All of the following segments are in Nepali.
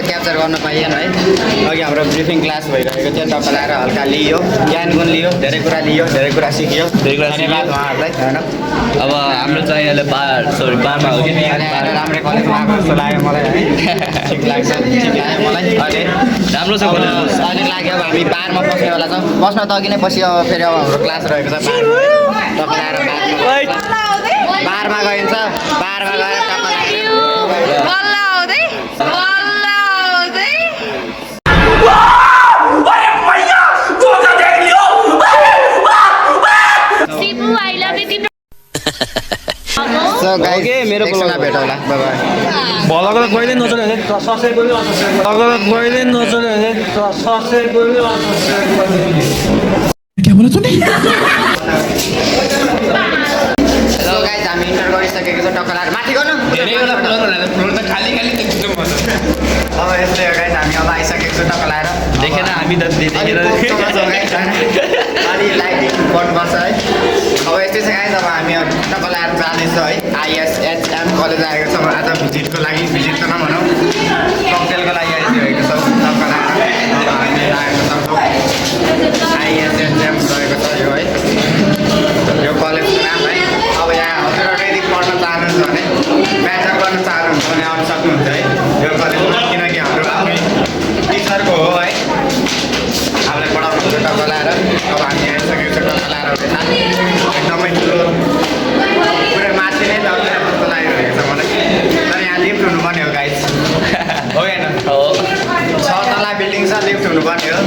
क्याप्चर गर्न पाइएन है। अघि हाम्रो ब्रिफिङ क्लास भइरहेको थियो, टक्क लगाएर हल्का लियो, ज्ञान गुण लियो, धेरै कुरा लियो, धेरै कुरा सिकियो। धन्यवाद उहाँहरूलाई होइन। अब हाम्रो चाहिँ अहिले बारमा हो कि राम्रै कलेजमा आएको जस्तो लाग्यो मलाई है। ठिक लाग्छ, ठिक लाग्यो मलाई। अहिले राम्रो छ कलेज। अहिले लाग्यो अब हामी बारमा बस्नेवाला छौँ। बस्न त अघि नै पछि अब फेरि अब हाम्रो क्लास रहेको छ बारमा। टक्क लगाएर बारमा गइन्छ, बारमा गएर टक्क लगाएर मेरो कोला भेटौला। Bye bye. भलको त कहिले नचल्यो भने ससै बोल्यो कहिले नचल्यो भने ससै बोल्यो क्या बोला तूने? हेलो गाइज, हामी इन्टर गरिसकेको छ। टक्क लगाएर माथि गर्नु। फ्लोर त खाली खाली देख्नु मन अब यस्तै हो गाइज, हामी अब आइसकेको छु टक्क लगाएर। देखेन हामी त अलि लाइटिङ बन्नुपर्छ है। अब यस्तै छ गाइज, अब हामी टक्क लगाएर जाँदैछ है। आइएसएचएम कलेज आएको छौँ आज भिजिटको लागि। भिजिट त नभनौँ, ककटेलको लागि आइसकेको छौँ टक्क लगाएर। अब हामी आएको छौँ आइएसएचएम रहेको छ यो है, यो कलेजको नाम है। अब यहाँ हजारवटैदेखि पढ्न चाहनुहुन्छ भने, ब्याचलर गर्न चाहनुहुन्छ भने आउन सक्नुहुन्छ है यो कलेजमा। किनकि हाम्रो आफ्नै टिचरको हो है, हामीलाई पढाउनुहुन्छ टक्क लगाएर। अब हामी आइसकेको छ टक्क लगाएर एकदमै ठुलो पुरै माथि नै टक्क जस्तो लागिरहेको छ मलाई। तर यहाँ लिफ्ट हुनुपर्ने हो गाइज, हो होइन? हो 6 तला बिल्डिङ छ, लिफ्ट हुनुपर्ने हो।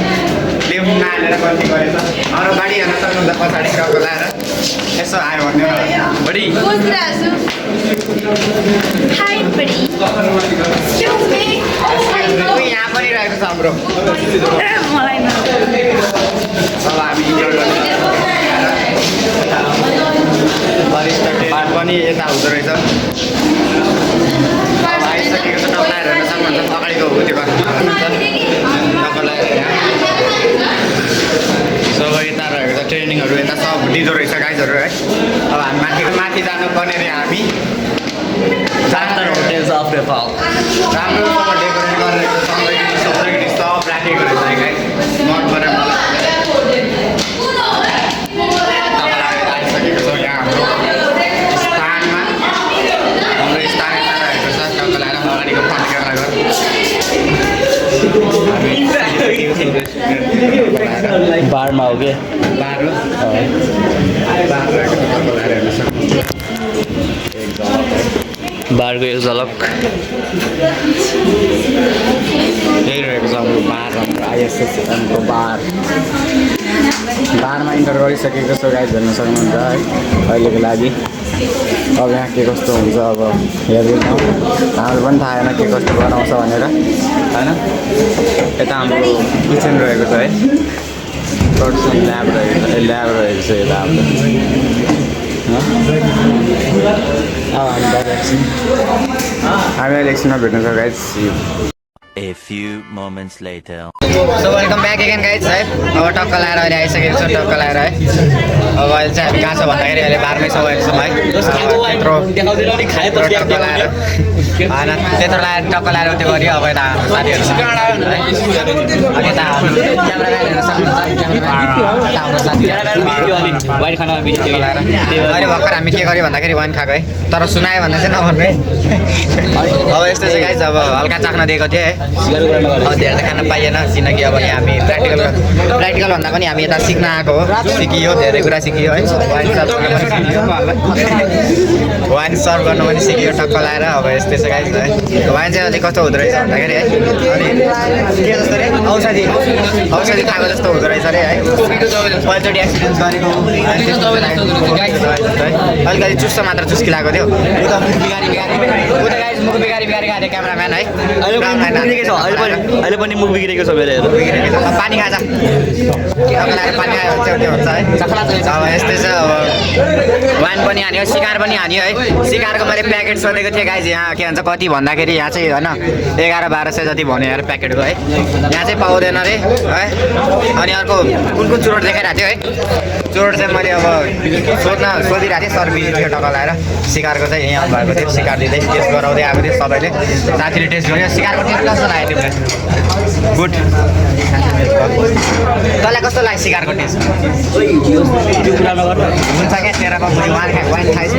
लिफ्ट नहालेर गल्ती गरेछ। हाम्रो गाडी हेर्न सक्नुहुन्छ पछाडि टक्क लगाएर। यसो आयो भन्ने हो body Hi, buddy. Excuse me. यहाँ पनि रहेको छ हाम्रो। मलाई न। अब हामी वरिष्ठ टेस्ट पनि यता हुँदो रहेछ। अब आइसकेको छ। टक्क लगाएर हेर्न सक्नुहुन्छ, अगाडिको हो त्यो गर्नु टक्क लगाएर यहाँ सब यता रहेको छ। ट्रेनिङहरू यता सब दिँदो रहेछ गाइजहरू है। अब हामी माथि जानुपर्ने रे हामी। होटेल्स अफ नेपाल राम्रोसँग डेकोरेट गरेर सबै सब राखेको रहेछ है गाइज। मन पऱ्यो मलाई। आइसकेको छ यहाँ हाम्रो स्थानमा। हाम्रो स्थान यता रहेको छ। टक्क लगाएर अगाडिको फर्केर बारमा हो कि बार हो। बार रहेको छ। टक्क लगाएर हेर्न सक्नुहुन्छ। बारको एक झलक यही रहेको छ हाम्रो बार, हाम्रो आइएसएचएमको बार। बारमा इन्टर गरिसकेको छ गाइज, हेर्न सक्नुहुन्छ है अहिलेको लागि। अब यहाँ के कस्तो हुन्छ अब हेर्दैछौँ। हाम्रो पनि थाहा छैन के कस्तो बनाउँछ भनेर होइन। यता हाम्रो किचन रहेको छ है, प्रोडक्सन ल्याब रहेको छ। रहेको छ यता हाम्रो। हामी अहिले एकछिनमा भेट्न सक्छ guys. A few moments later. So welcome back again guys है। अब टक्क लगाएर अहिले आइसकेको छ। टक्क लगाएर है। अब अहिले चाहिँ हामी कहाँ छ भन्दाखेरि अहिले बारमै छौँ है। टक्क लगाएर होइन, त्यत्रो लगाएर टक्क लगाएर त्यो गऱ्यो। अब यता साथीहरू अनि यता अहिले भर्खर हामी के गर्यो भन्दाखेरि वाइन खाएको है। तर सुनायो भन्दा चाहिँ नभन्नु है। अब यस्तो चाहिँ गाइज, अब हल्का चाख्न दिएको थियो है। अब धेरै त खान पाइएन किनकि अब यहाँ हामी प्र्याक्टिकल भन्दा पनि हामी यता सिक्न आएको हो। सिकियो, धेरै कुरा सिकियो है। वाइन सर्भ गर्नु पनि सिकियो टक्क लगाएर। अब यस्तै छ गाइज है। वाइन चाहिँ अलिक कस्तो हुँदो रहेछ भन्दाखेरि है, अनि के जस्तो अरे औषधि खाएको जस्तो हुँदो रहेछ अरे है। पहिलोचोटि एक्सपिरियन्स गरेको अलिकति चुस्सो मात्र चुस्की लागेको थियो। उता मुख बिगारी खाएको थियो क्यामराम्यान है। अहिले पनि मुख बिग्रेको छ मेरो। पानी खान्छ, पानी खायो भने चाहिँ हुन्छ है। अब यस्तै छ। अब वाइन पनि हान्यो, सिकार पनि हान्यो है। सिकारको मैले प्याकेट सोधेको थिएँ गाइज, यहाँ के भन्छ कति भन्दाखेरि यहाँ चाहिँ होइन 1100-1200 जति भन्यो यार प्याकेटको है। यहाँ चाहिँ पाउँदैन अरे है। अनि अर्को कुन चुरोट देखाइरहेको थियो है। चोर चाहिँ मैले अब सोधिरहेको थिएँ सर भिजिट थियो टक्क लगाएर सिकारको चाहिँ यहाँ भएको थियो सिकार दिँदै टेस्ट गराउँदै आएको थियो सबैले साथीले टेस्ट गर्यो सिकारको टेस्ट कस्तो लाग्यो तिमीलाई गुड तँलाई कस्तो लाग्यो सिकारको टेस्ट हुन्छ क्या तेह्रको मुनि वान खाइस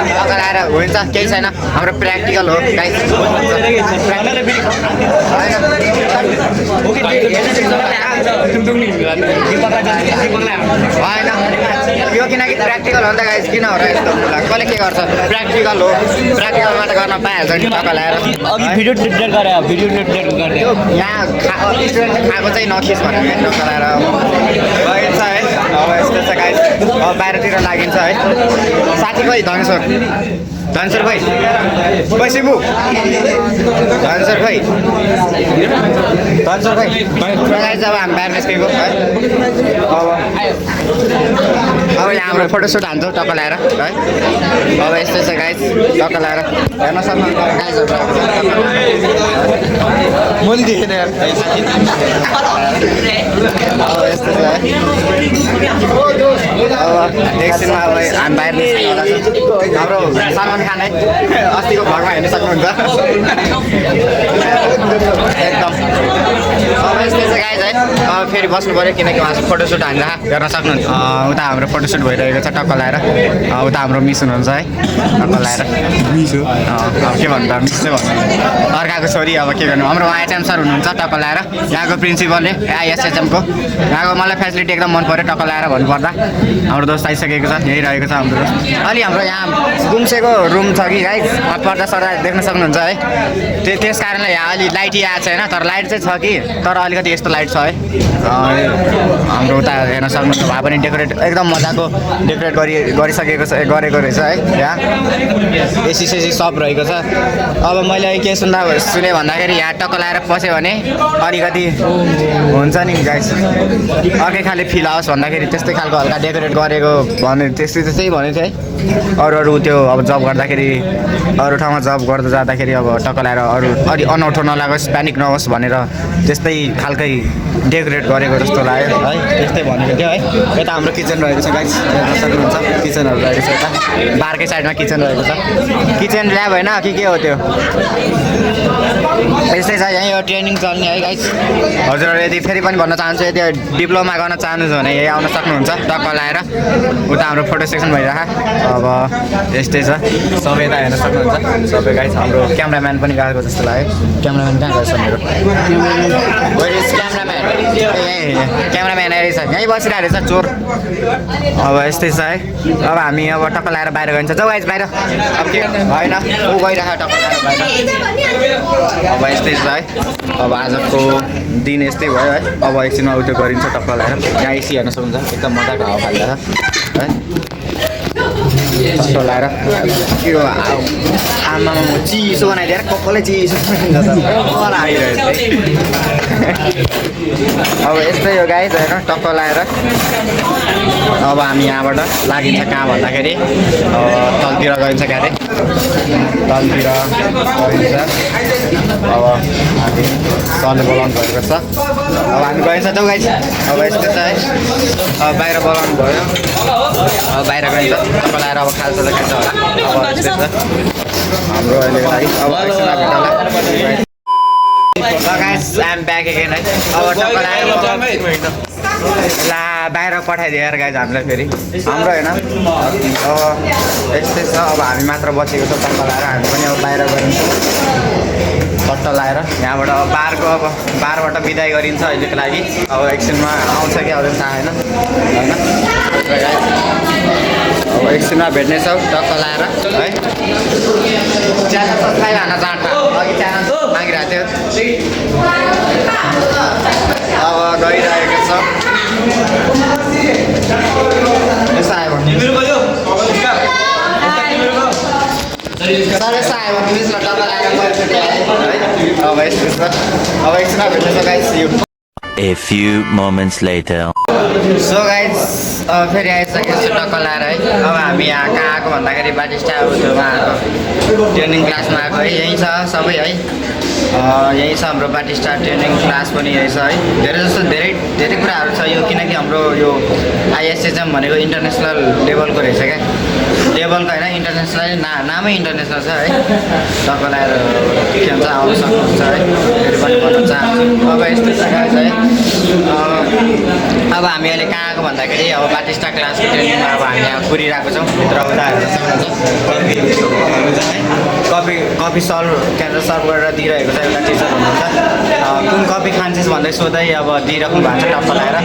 टक्क लगाएर हुन्छ केही छैन हाम्रो प्र्याक्टिकल हो गाइस होइन यो किनकि प्र्याक्टिकल हो नि त गाइस किन हो र यस्तो कसले के गर्छ प्र्याक्टिकल हो प्र्याक्टिकलमा त गर्न पाइहाल्छ नि टक्क लगाएर भिडियो डिलिट गरे भिडियो डिलिट गर्ने यहाँ स्टुडेन्टले खाएको चाहिँ नखिस भनेर टक्क लगाएर गइन्छ है अब यस्तो छ गाइस अब बाहिरतिर लागिन्छ है साथी खोइ धनसर खोइ सिबु धनसर खोइ गाइस अब हामी बाहिर निस्केको है अब यहाँ हाम्रो फोटोसुट हान्छौँ टक्क लगाएर है अब यस्तो छ गाइस टक्क लगाएर हेर्न सक्नुहुन्छ मैले देखेन अब यस्तो छ अब एकछिनमा अब हामी बाहिर निस्किनु हाम्रो सलमान खान है अस्तिको भगमा हेर्न सक्नुहुन्छ एकदम अब यस्तो छ गाइस है अब फेरि बस्नु पऱ्यो किनकि उहाँ फोटोसुट हान्छ हेर्न सक्नुहुन्छ उता हाम्रो फोटोसुट भइरहेको छ टक्क लगाएर उता हाम्रो मिस हुनुहुन्छ है टक्क लगाएर मिस हो अब के भन्नु मिस चाहिँ भन्नु अर्काको छोरी अब के गर्नु हाम्रो एचएम सर हुनुहुन्छ टक्क लगाएर यहाँको प्रिन्सिपलले एसएचएमको यहाँको मलाई फेसिलिटी एकदम मन पऱ्यो टक्क लगाएर भन्नुपर्दा हाम्रो दोस्त आइसकेको छ यही रहेको छ हाम्रो दोस्त अलि हाम्रो यहाँ गुम्सेको रुम छ कि गाइस पर्दा सर्दा देख्न सक्नुहुन्छ है त्यस कारणले यहाँ अलि लाइटी आएको छैन तर लाइट चाहिँ छ कि तर अलिकति यस्तो लाइट छ है हाम्रो उता हेर्न सक्नुहुन्छ भए पनि डेकोरेट एकदम मजाको डेकोरेट गरेको रहेछ है यहाँ एसी सप रहेको छ अब मैले के सुने भन्दाखेरि यहाँ टक्क लगाएर पस्यो भने अलिकति हुन्छ नि गाइस अर्कै खाले फिल आओस् भन्दाखेरि त्यस्तै खालको हल्का डेकोरेट गरेको भने त्यस्तै भनेको थियो है अरू त्यो अब जब गर्दाखेरि अरू ठाउँमा जब गर्दा जाँदाखेरि अब टक्क लगाएर अरू अलि अनौठो नलागोस् प्यानिक नहोस् भनेर त्यस्तै खालकै डेकोरेट गरेको जस्तो लाग्यो है त्यस्तै भनेको थियो है यता हाम्रो किचन रहेको छ गाइस हेर्न सक्नुहुन्छ किचनहरू रहेको छ यता बारकै साइडमा किचन रहेको छ किचन ल्याब होइन के हो त्यो यस्तै छ यहीँ यो ट्रेनिङ चल्ने है गाइस हजुरहरू यदि फेरि पनि भन्न चाहन्छु यदि डिप्लोमा गर्न चाहनुहुन्छ भने यही आउन सक्नुहुन्छ टक्क लगाएर उता हाम्रो फोटो सेक्सन भइरह अब यस्तै छ सबै यता हेर्न सक्नुहुन्छ सबै गाइस हाम्रो क्यामराम्यान पनि गएको जस्तो लाग्यो क्यामराम्यान कहाँ गएछ मेरो क्यामराम्यान रहेछ यहीँ बसिरहेको रहेछ चोर अब यस्तै छ है अब हामी अब टक्क लगाएर बाहिर गइन्छ जाऊ गाइस बाहिर अब के होइन ऊ गइरहेको टक्क लगाएर बाहिर अब यस्तै छ है अब आजको दिन यस्तै भयो है अब एकछिनमा उत्यो गरिन्छ टक्क लगाएर यहाँ एसी हेर्न सक्नुहुन्छ एकदम मजाको हावा फालिरहेको है टक्क लगाएर के हो आमा चिसो बनाइदिएर कपालै चिसो आइरहेछ है अब यस्तै हो गाइस होइन टक्क लगाएर अब हामी यहाँबाट लागिन्छ कहाँ भन्दाखेरि तलतिर गइन्छ क्या अरे तलतिर गइन्छ अब हामी सरले बोलाउनु भएको छ अब हामी गइन्छ त गाइस अब यस्तै छ है अब बाहिर बोलाउनु भयो अब बाहिर गइन्छ टक्क लगाएर अब खाल्छ त खान्छ होला अब यस्तै छ हाम्रो अहिलेको लागि अब एकछिनमा भेट होला guys I am back again है अब टक्क लगाएर ला बाहिर पठाइदियो यार गाइस हामीलाई फेरि हाम्रो होइन अब यस्तै छ अब हामी मात्र बसेको छ टक्क लगाएर हामी पनि अब बाहिर गरिन्छौँ पट्ट लगाएर यहाँबाट अब बारबाट बिदाई गरिन्छ अहिलेको लागि अब एकछिनमा आउँछ कि अरू थाहा होइन अब एकछिनमा भेट्नेछौँ टक्क लगाएर है च्यानल सब्सक्राइब हान्न चाहन्छ अघि च्यानल मागिरहेको थियो अब गइरहेको छ यसो आयो भने सबै आयो भने न टक्क लगाएर अब यस्तो छ अब एकछिनमा भेट्नेछौँ guys you A few moments later. So guys फेरि आइसकेको छु टक्क लगाएर है अब हामी यहाँ कहाँ आएको भन्दाखेरि बाटिस्टा उयोमा आएको ट्रेनिङ क्लासमा आएको है यहीँ छ सबै है यही छ हाम्रो बाटिस्टा ट्रेनिङ क्लास पनि यही छ है धेरै जस्तो धेरै कुराहरू छ यो किनकि हाम्रो यो आइएसएचएम भनेको इन्टरनेसनल लेभलको रहेछ क्या लेभलको होइन इन्टरनेसनल नामै इन्टरनेसनल छ है तपाईँलाई के भन्छ आउनु सक्नुहुन्छ है फेरि पनि भन्न चाहन्छु अब यस्तो जग्गा छ है अब हामी अहिले कहाँ आएको भन्दाखेरि अब बाटिस्टा क्लासको ट्रेनिङमा अब हामी यहाँ कुरिरहेको छौँ भित्र आउँदा कफी सर्भ के भन्छ सर्भ गरेर दिइरहेको छ एउटा टिचर हुनुहुन्छ कुन कफी खान्छस् भन्दै सोध्दै अब दिइराख्नु भएको छ टप्प लगाएर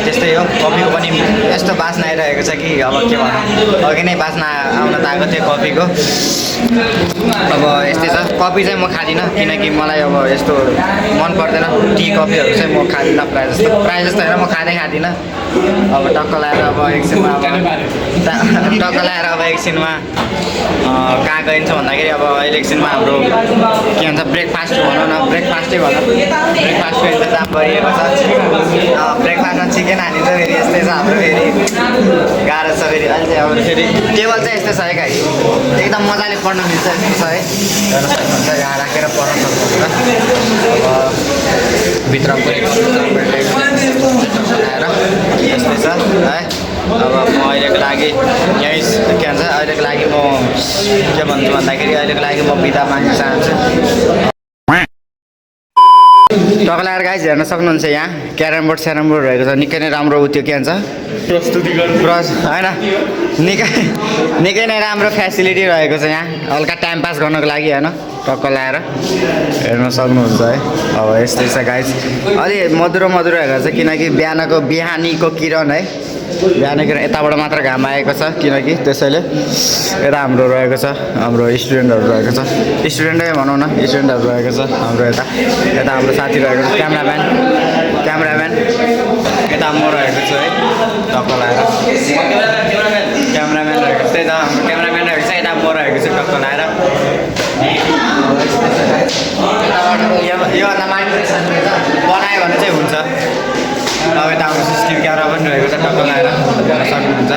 त्यस्तै हो कफीको पनि यस्तो बास्ना आइरहेको छ कि अब के भनौँ अघि नै बास्ना आउन त आएको थियो कफीको अब यस्तै छ कफी चाहिँ म खाँदिनँ किनकि मलाई अब यस्तो मन पर्दैन टी कफीहरू चाहिँ म खाँदिनँ प्रायः जस्तो होइन म खाँदिनँ अब टक्क लगाएर अब एकछिनमा टक्क लगाएर अब एकछिनमा कहाँ गइन्छ भन्दाखेरि अब अहिले एकछिनमा हाम्रो के भन्छ ब्रेकफास्ट भनौँ न ब्रेकफास्टै भनौँ ब्रेकफास्टको इन्तजाम गरिएको छ ब्रेकफास्टमा चिकन हालिन्छ फेरि यस्तै छ हाम्रो फेरि गाह्रो छ फेरि अहिले चाहिँ अब फेरि टेबल चाहिँ यस्तै छ है गाई एकदम मजाले पढ्न मिल्छ यस्तो छ है हेर्न सक्नुहुन्छ यहाँ राखेर पढ्न सक्नुहुन्छ अब भित्र यस्तै छ है अब म अहिलेको लागि यहीँ के भन्छ अहिलेको लागि म के भन्छु भन्दाखेरि अहिलेको लागि म बिदा माग्न चाहन्छु तपाईँलाई गाइज हेर्न सक्नुहुन्छ यहाँ क्यारम बोर्ड रहेको छ निकै नै राम्रो उ त्यो के भन्छ प्रस्तुति होइन निकै नै राम्रो फेसिलिटी रहेको छ यहाँ हल्का टाइम पास गर्नको लागि होइन टक्क लगाएर हेर्न सक्नुहुन्छ है अब यस्तै छ गाइज अलि मधुरो रहेको छ किनकि बिहानीको किरण है बिहान किरण यताबाट मात्र घाम आएको छ किनकि त्यसैले यता हाम्रो रहेको छ हाम्रो स्टुडेन्टहरू रहेको छ स्टुडेन्टै भनौँ न स्टुडेन्टहरू रहेको छ हाम्रो यता हाम्रो साथी रहेको छ क्यामराम्यान यता म रहेको छु है टक्क लगाएर क्यामराम्यान रहेको छ त्यही त हाम्रो क्यामराम्यान रहेको छ यता म रहेको छु टक्क लगाएर योभन्दा माथि बनायो भने चाहिँ हुन्छ अब यता हाम्रो सिस्टिभ क्यामेरा पनि रहेको छ टक्क लगाएर हेर्न सक्नुहुन्छ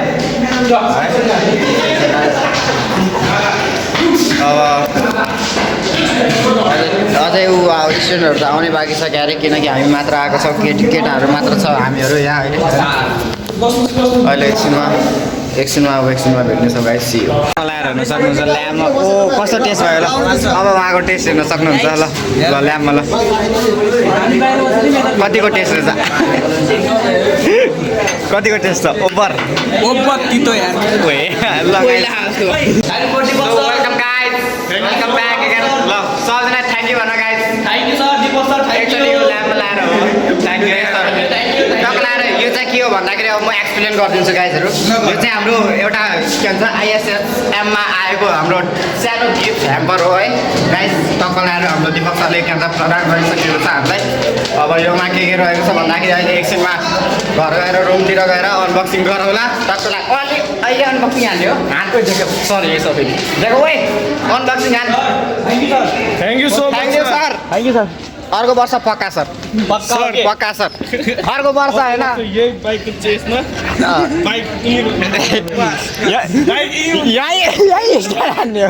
अब अझै स्टुडेन्टहरू त आउने बाँकी छ क्यारे किनकि हामी मात्र आएको छौँ केटाहरू मात्र छ हामीहरू यहाँ अहिले एकछिनमा भेट्नेछौँ गाइस सी लगाएर हेर्न सक्नुहुन्छ ल्याबमा कस्तो टेस्ट भयो ल अब उहाँको टेस्ट हेर्न सक्नुहुन्छ ल ल्याबमा ल कतिको टेस्ट रहेछ कतिको टेस्ट छ ओभर तितो यार ल welcome guys welcome back again ल सबजना थ्याङ्क यू भन्न guys thank you sir Deepak sir actually यो ल्याबमा लाएर हो थ्याङ्क यू सर टक्क लाएर यो चाहिँ के हो भन्दाखेरि अब म एक्सप्लेन गरिदिन्छु गाइजहरू यो चाहिँ हाम्रो एउटा के भन्छ आइएसएममा आएको हाम्रो सानो गिफ्ट ह्याम्पर हो है गाइस टक्क लाएर हाम्रो दिपक सरले के भन्छ प्रदान गरिसकेको छ हामीलाई अब योमा के रहेको छ भन्दाखेरि अहिले एकछिनमा घर गएर रुमतिर गएर अनबक्सिङ गरौँला टक्क लाएर अहिले अनबक्सिङ हाल्ने हो हातको देख्यो सरी यसो फेरि देखो ओइ अनबक्सिङ हाल थ्याङ्क यू सर अर्को वर्ष पक्का सर पक्का सर अर्को वर्ष होइन यही बाइकको चेसमा बाइक यही हान्ने हो